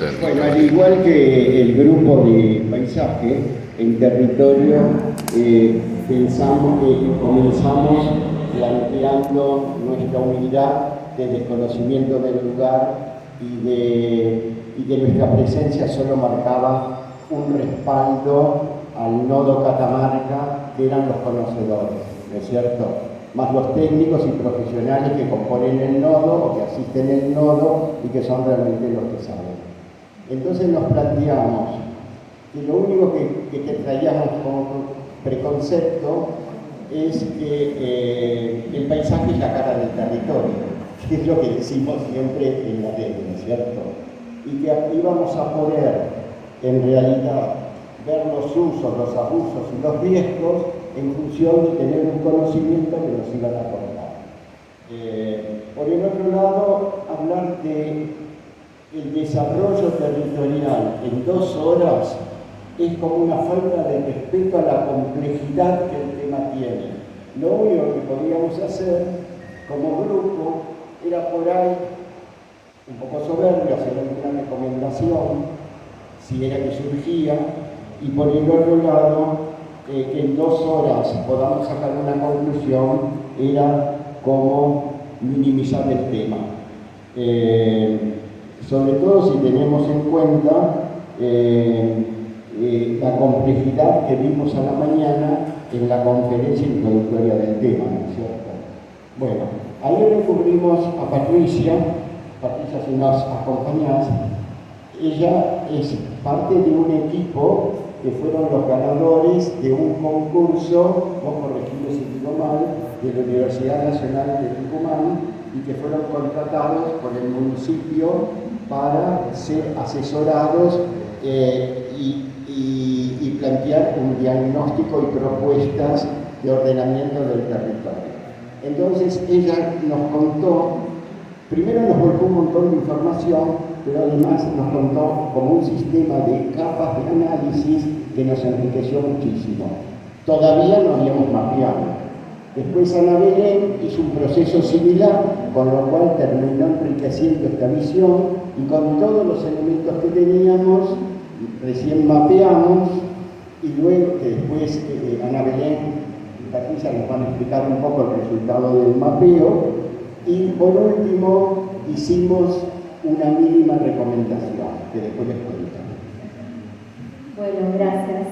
técnico. Bueno, al igual que el grupo de paisaje, en territorio pensamos que comenzamos planteando nuestra humildad de desconocimiento del lugar y de nuestra presencia solo marcaba un respaldo al nodo Catamarca, que eran los conocedores, ¿no es cierto? Más los técnicos y profesionales que componen el nodo o que asisten el nodo y que son realmente los que saben. Entonces nos planteamos que lo único que traíamos como preconcepto es que el paisaje es la cara del territorio, que es lo que decimos siempre en la tele, ¿no es cierto? Y que íbamos a poder, en realidad, ver los usos, los abusos y los riesgos en función de tener un conocimiento que nos iban a aportar. Por el otro lado, hablar de el desarrollo territorial en 2 horas es como una falta de respeto a la complejidad que el tema tiene. Lo único que podíamos hacer como grupo era por ahí, un poco soberbio, hacer alguna recomendación, si era que surgía, y por el otro lado, que en 2 horas podamos sacar una conclusión, era como minimizar el tema. Sobre todo si tenemos en cuenta la complejidad que vimos a la mañana en la conferencia introductoria del tema, ¿no es cierto? Bueno, ahí recurrimos a Patricia, si nos acompañás. Ella es parte de un equipo que fueron los ganadores de un concurso, vos corregime si digo mal, de la Universidad Nacional de Tucumán, y que fueron contratados por el municipio para ser asesorados y plantear un diagnóstico y propuestas de ordenamiento del territorio. Entonces ella nos contó, primero nos volcó un montón de información, pero además nos contó como un sistema de capas de análisis que nos enriqueció muchísimo. Todavía no habíamos mapeado. Después Ana Belén hizo un proceso similar, con lo cual terminó enriqueciendo esta visión y con todos los elementos que teníamos, recién mapeamos y luego que después Ana Belén y Patricia nos van a explicar un poco el resultado del mapeo y por último hicimos una mínima recomendación que después les cuento. Bueno, gracias.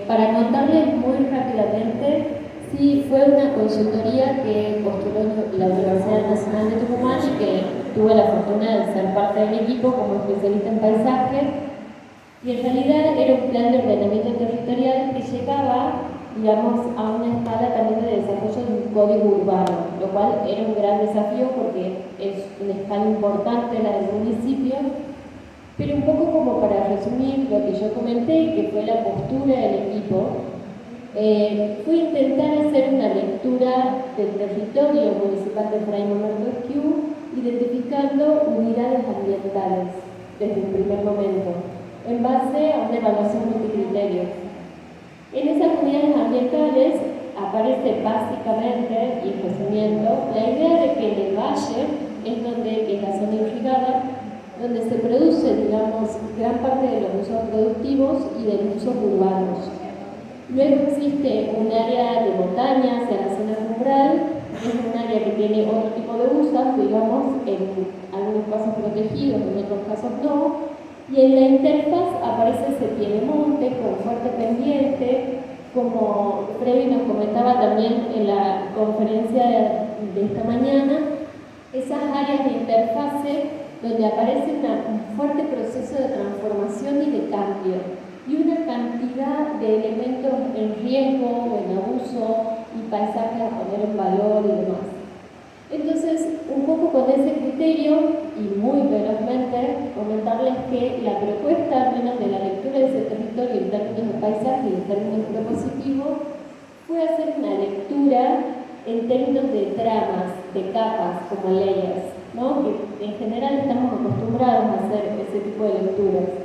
Para contarles muy rápidamente, sí, fue una consultoría que postuló la Universidad Nacional de Tucumán y que tuve la fortuna de ser parte del equipo como especialista en paisaje. Y en realidad era un plan de ordenamiento territorial que llegaba, digamos, a una escala también de desarrollo de un código urbano, lo cual era un gran desafío porque es una escala importante la del municipio. Pero un poco como para resumir lo que yo comenté, que fue la postura del equipo, fue intentar hacer una lectura del territorio municipal de Fray Mamerto Esquiú, identificando unidades ambientales desde el primer momento, en base a una evaluación multicriterios. En esas unidades ambientales aparece básicamente, y resumiendo, la idea de que en el valle es donde, en la zona irrigada, donde se produce, digamos, gran parte de los usos productivos y de los usos urbanos. Luego existe un área de montaña hacia la zona rural, es un área que tiene otro tipo de usos, digamos, en algunos casos protegidos, en otros casos no, y en la interfaz aparece ese piedemonte con fuerte pendiente, como Freddy nos comentaba también en la conferencia de esta mañana, esas áreas de interfase donde aparece un fuerte proceso de transformación y de cambio, y una cantidad de elementos en riesgo, en abuso, y paisajes a poner en valor y demás. Entonces, un poco con ese criterio, y muy velozmente, comentarles que la propuesta, al menos de la lectura de ese territorio en términos de paisaje y en términos propositivos, fue hacer una lectura en términos de tramas, de capas, como layers, ¿no? Que en general estamos acostumbrados a hacer ese tipo de lecturas.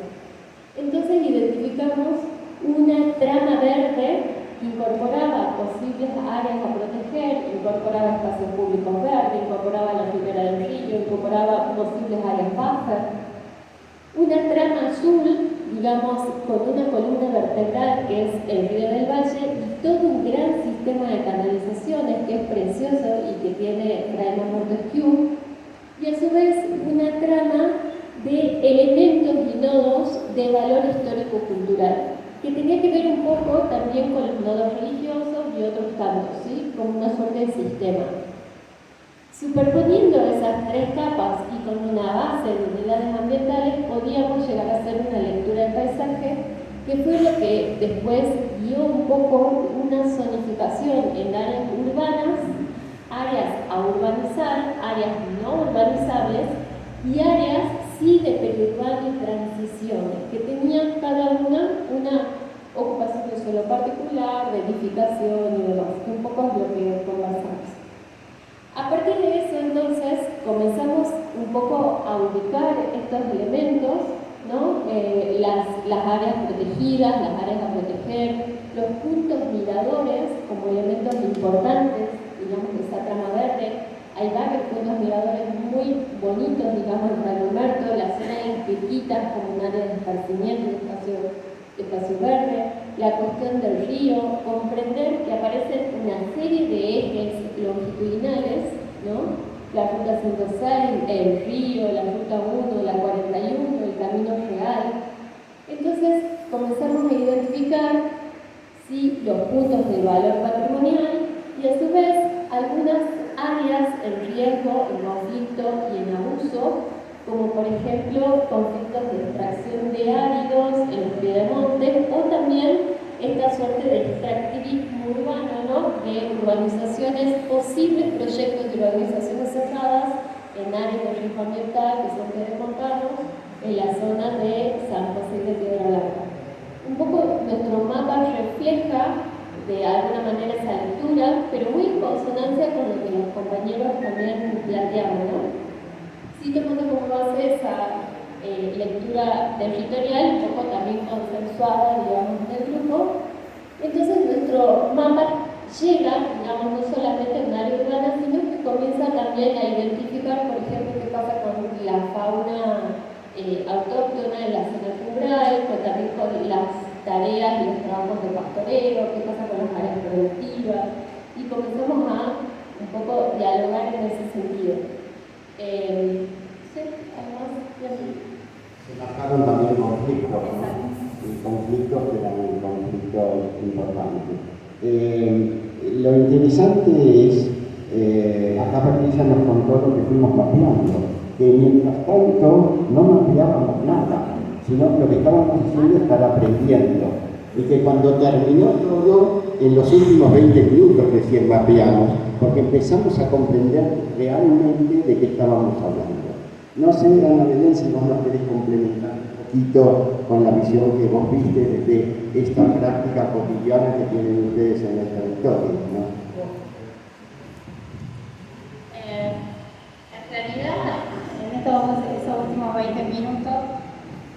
Entonces identificamos una trama verde que incorporaba posibles áreas a proteger, incorporaba espacios públicos verdes, incorporaba la ribera del río, incorporaba posibles áreas buffer. una trama azul, digamos, con una columna vertebral que es el río del Valle y todo un gran sistema de canalizaciones que es precioso y que tiene Raymond Montesquieu, y a su vez una trama de elementos y nodos de valor histórico-cultural, que tenía que ver un poco también con los nodos religiosos y otros tantos, ¿sí? Como una suerte de sistema. Superponiendo esas tres capas y con una base de unidades ambientales, podíamos llegar a hacer una lectura del paisaje, que fue lo que después dio un poco una zonificación en áreas urbanas, áreas a urbanizar, áreas no urbanizables y áreas sí de periurbano y transiciones, que tenían cada una ocupación de suelo particular, de edificación y demás, que un poco es lo que conversamos. A partir de eso, entonces, comenzamos un poco a ubicar estos elementos, ¿no? Las áreas protegidas, las áreas a proteger, los puntos miradores como elementos importantes, digamos, de esa trama verde. Hay varios puntos miradores muy bonitos, digamos, en San Humberto, la zona de Inquiquitas como un área de esparcimiento, espacio verde, la cuestión del río, comprender que aparecen una serie de ejes longitudinales, ¿no? La ruta 106, el río, la ruta 1, la 41, el camino real. Entonces comenzamos a identificar sí, los puntos de valor patrimonial y a su vez algunas áreas en riesgo, en conflicto y en abuso, como por ejemplo conflictos de extracción de áridos en los piedemontes o también esta suerte de extractivismo urbano, ¿no? De urbanizaciones, posibles proyectos de urbanizaciones cerradas en áreas de riesgo ambiental que son pedemontanos en la zona de San José de Piedra Blanca. Un poco nuestro mapa refleja de alguna manera esa lectura, pero muy en consonancia con lo que los compañeros también planteaban, ¿no? Sí, tomando como base esa lectura territorial, un poco también consensuada, digamos, del grupo. Entonces nuestro mapa llega, digamos, no solamente a un área urbana, sino que comienza también a identificar, por ejemplo, qué pasa con la fauna autóctona en la zona rural, pero también con las tareas y los trabajos de pastoreo, qué pasa con las áreas productivas, y comenzamos a un poco dialogar en ese sentido. Sí, además, se marcaron también conflictos, ¿no? Y conflictos que eran conflictos importantes. Lo interesante es, acá Patricia nos contó lo que fuimos mapeando, que mientras tanto no mapeábamos nada, sino que lo que estábamos haciendo es estar aprendiendo. Y que cuando terminó todo, en los últimos 20 minutos recién mapeamos, porque empezamos a comprender realmente de qué estábamos hablando. No sé, Ana Belén, si vos nos querés complementar un poquito con la visión que vos viste desde esta práctica cotidiana que tienen ustedes en el territorio, ¿no? En realidad, en esos últimos 20 minutos,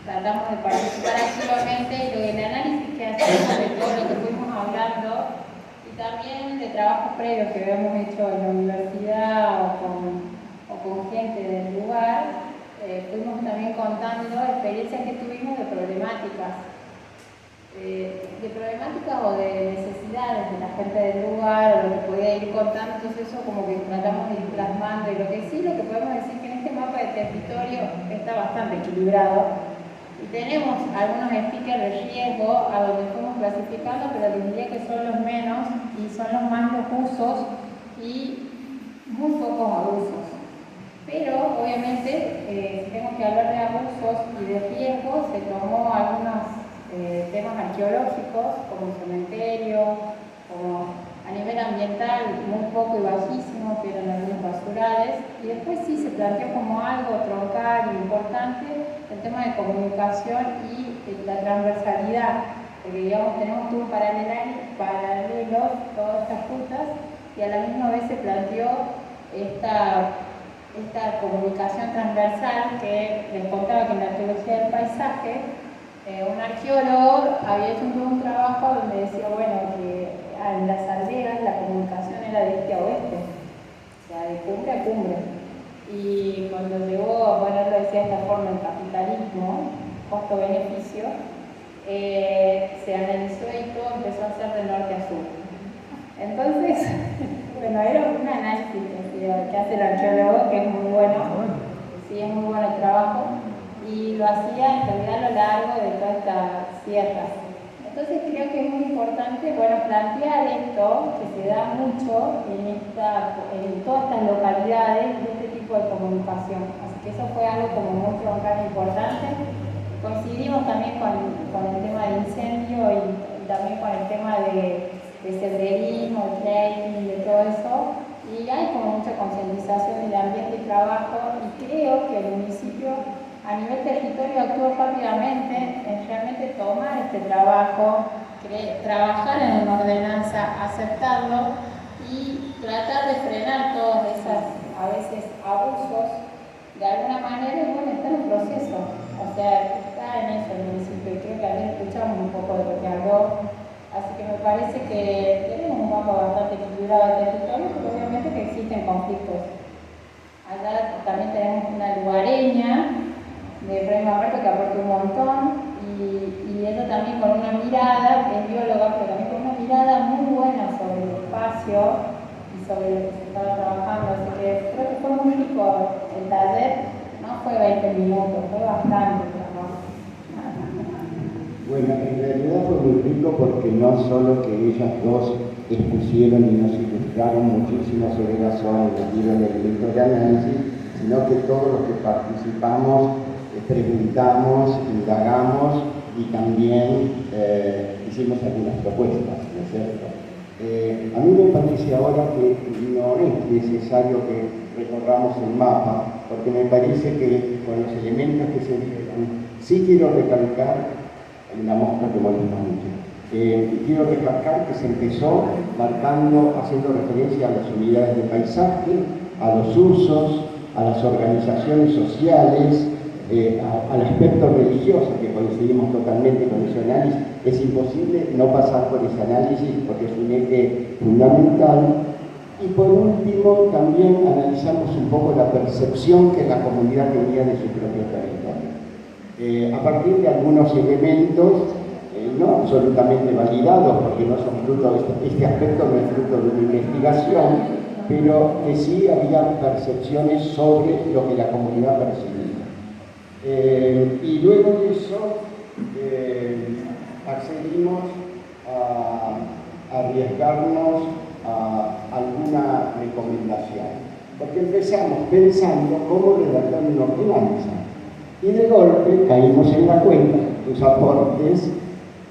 tratamos de participar activamente en el análisis que hacemos de todo lo que fuimos hablando y también de trabajos previos que habíamos hecho en la universidad o con gente del lugar. Fuimos también contando experiencias que tuvimos de problemáticas o de necesidades de la gente del lugar, o lo que podía ir contando. Entonces eso como que tratamos de ir plasmando, y lo que podemos decir que en este mapa de territorio está bastante equilibrado. Y tenemos algunos stickers de riesgo a donde fuimos clasificando, pero les diría que son los menos y son los más los usos y muy pocos abusos. Pero obviamente, si tengo que hablar de abusos y de riesgos, se tomó algunos temas arqueológicos, como el cementerio, como a nivel ambiental, muy poco y bajísimo, pero en algunos basurales. Y después sí se planteó como algo troncal y importante el tema de comunicación y la transversalidad, porque digamos tenemos todo un paralelo todas estas rutas, y a la misma vez se planteó esta comunicación transversal que les contaba que en la arqueología del paisaje, un arqueólogo había hecho un trabajo donde decía, bueno, que en las aldeas la comunicación era de este a oeste, o sea, de cumbre a cumbre. y cuando llegó, bueno, él lo decía de esta forma, el capitalismo, costo-beneficio, se analizó y todo empezó a ser de norte a sur. Entonces, bueno, era un análisis que hace el arqueólogo, que es muy bueno, sí, es muy bueno el trabajo, y lo hacía en realidad a lo largo de todas estas sierras. Entonces creo que es muy importante, bueno, plantear esto, que se da mucho en todas estas localidades, de este tipo de comunicación. Así que eso fue algo como muy troncal e importante. Coincidimos también con el tema del incendio y también con el tema de senderismo, el training, de todo eso. Y hay como mucha concientización del ambiente y trabajo, y creo que el municipio a nivel territorio actuó rápidamente en realmente tomar este trabajo, trabajar en una ordenanza, aceptarlo y tratar de frenar todos esos, a veces, abusos de alguna manera. Y bueno, está en un proceso, o sea, está en eso el municipio, y creo que ayer escuchamos un poco de lo que habló. Así que me parece que tenemos un mapa bastante equilibrado de territorio, pero obviamente que existen conflictos. Allá también tenemos una lugareña de Fray Marraco que aporta un montón, y ella también con una mirada, que es bióloga, pero también con una mirada muy buena sobre el espacio y sobre lo que se estaba trabajando. Así que creo que fue muy rico el taller, no fue 20 minutos, fue bastante trabajo. Bueno, en realidad fue muy rico porque no solo que ellas dos expusieron y nos ilustraron muchísimo sobre la zona y los libros de elemento de análisis, sino que todos los que participamos preguntamos, indagamos y también hicimos algunas propuestas, ¿no es cierto? A mí me parece ahora que no es necesario que recorramos el mapa, porque me parece que con los elementos que se dijeron, sí quiero recalcar la mosca que molesta mucho. Quiero recalcar que se empezó haciendo referencia a las unidades de paisaje, a los usos, a las organizaciones sociales, al aspecto religioso, que coincidimos totalmente con ese análisis. Es imposible no pasar por ese análisis porque es un eje fundamental. Y por último, también analizamos un poco la percepción que la comunidad tenía de su propio territorio. A partir de algunos elementos, no absolutamente validados, porque no son fruto de este aspecto, no es fruto de una investigación, pero que sí había percepciones sobre lo que la comunidad percibía. Y luego de eso accedimos a arriesgarnos a alguna recomendación, porque empezamos pensando cómo redactar una ordenanza, y de golpe caímos en la cuenta, tus aportes,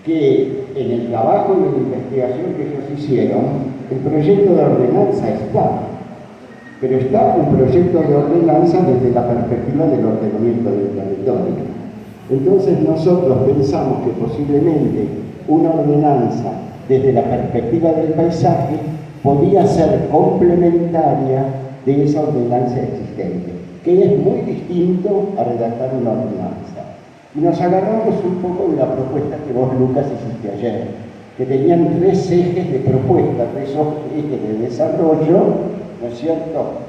que en el trabajo y en la investigación que ellos hicieron, el proyecto de ordenanza está, pero está un proyecto de ordenanza desde la perspectiva del ordenamiento del territorio. Entonces nosotros pensamos que posiblemente una ordenanza desde la perspectiva del paisaje podía ser complementaria de esa ordenanza existente, que es muy distinto a redactar una ordenanza. Y nos agarramos un poco de la propuesta que vos, Lucas, hiciste ayer, que tenían 3 ejes de propuesta, 3 ejes de desarrollo, ¿no es cierto?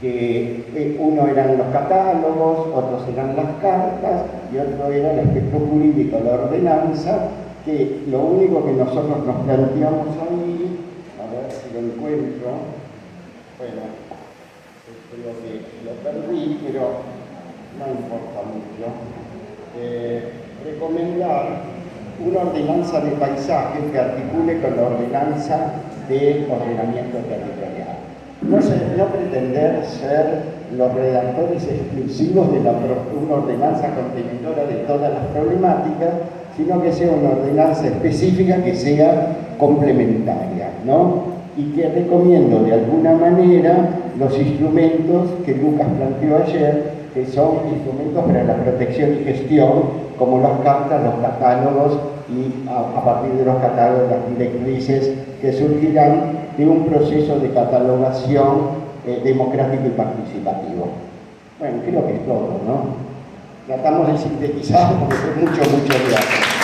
Que uno eran los catálogos, otros eran las cartas y otro era el aspecto jurídico, la ordenanza, que lo único que nosotros nos planteamos ahí, a ver si lo encuentro, bueno, creo que lo perdí, pero no importa mucho, recomendar una ordenanza de paisaje que articule con la ordenanza de ordenamiento territorial. No pretender ser los redactores exclusivos de una ordenanza contenedora de todas las problemáticas, sino que sea una ordenanza específica que sea complementaria, ¿no? Y que recomiendo de alguna manera los instrumentos que Lucas planteó ayer, que son instrumentos para la protección y gestión, como las cartas, los catálogos y a partir de los catálogos las directrices que surgirán de un proceso de catalogación democrático y participativo. Bueno, creo que es todo, ¿no? Tratamos de sintetizar porque fue mucho, mucho gracias.